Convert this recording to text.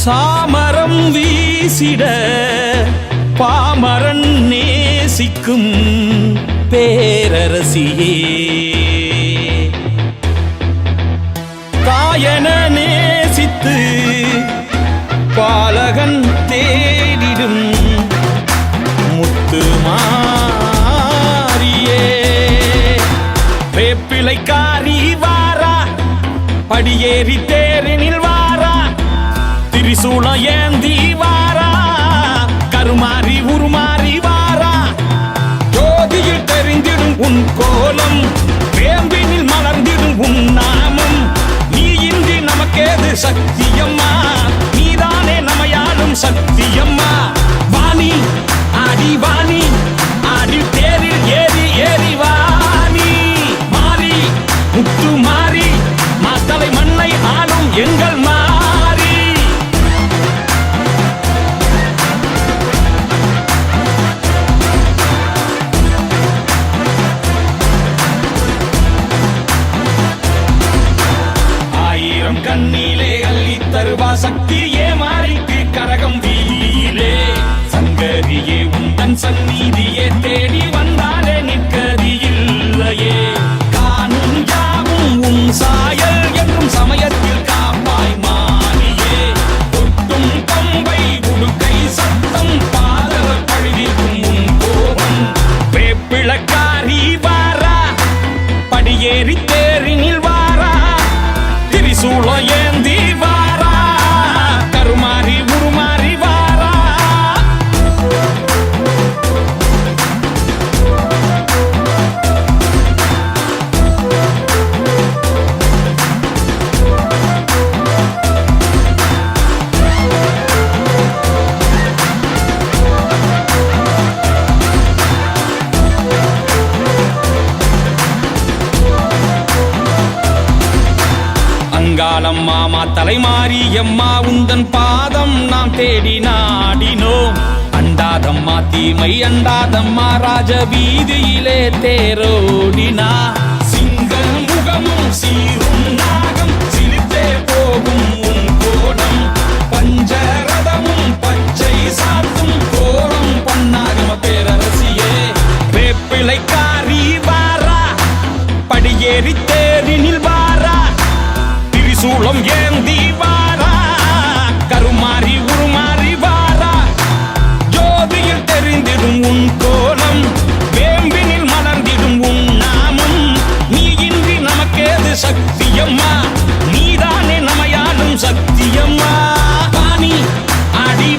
சாமரம் வீசிட பாமரன் நேசிக்கும் பேரரசியே, தாயன நேசித்து பாலகன் தேடிடும் முத்து மாரியே, வேப்பிலைக்காரி வாரா படியேறி தேரினில் வாரா, திரிசூலம் ஏந்தி வாரா, கருமாறி உருமாறி வாரா, ஜோதியில் தெரிந்திடும் உன் கோலம், வேம்பினில் மலர்ந்திடும் உன் நாமம், நீ இன்றி நமக்கேது சக்தியம்மா, நீதானே நமையாளும் சக்தியம்மா. வாணி ஆடி வாணி ஆடி தேரில் ஏறி ஏறி வாணி, மாறி முத்து மாறி மாத்தலை மண்ணை ஆளும் எங்கள் மாறி. ஆயிரம் கண்ணிலே அள்ளி தருவா சக்தியே, மாறிக்கு கரகம் வீதியிலே சங்கரியே, உந்தன் சந்நிதியே தேடி வந்தாலே நிற்கதி இல்லையே, காணும் யாவும் உன் சாயல் என்றும் சமயத்தில் காப்பாய் மாறியே, கொட்டும் கம்பை உடுக்கை சத்தம் பாதல பழுவிக்கும் உன் கோபம், வேப்பிளக்காரி வாரா படியேறி தேரினில் வாரா, திரிசூலம் ஏந்தி வாரா, கருமாறி உருமாறி வாரா. அங்காளம் மாமா தலைமாறி எம்மா, உந்தன் பாதம் நாம் தேடி நாடினோம், அண்டாதம்மா தீமை அண்டாதம்மா, ராஜ வீதியிலே தேரோடினா, சிங்கம் முகமும் சீரும் நாகம் சிலித்தே போகும் உன் கோடம், பஞ்சரதமும் பச்சை சாத்தும் கோலம் பொன்னாகம பேரரசியே, வேப்பிலைக்காரி வாரா படியேறி தேரினில் வாரா, திரிசூலம் ஏந்தி வாரா, கருமாறி உருமாறி வாரா, ஜோதியில் தெரிந்திடும் உன் கோலம், வேம்பினில் மலர்ந்திடும் உன் நாமம், நீ இன்றி நமக்கேது சக்தியம்மா, நீதானே நமையாளும் சக்தியம்மா. வாணி ஆடி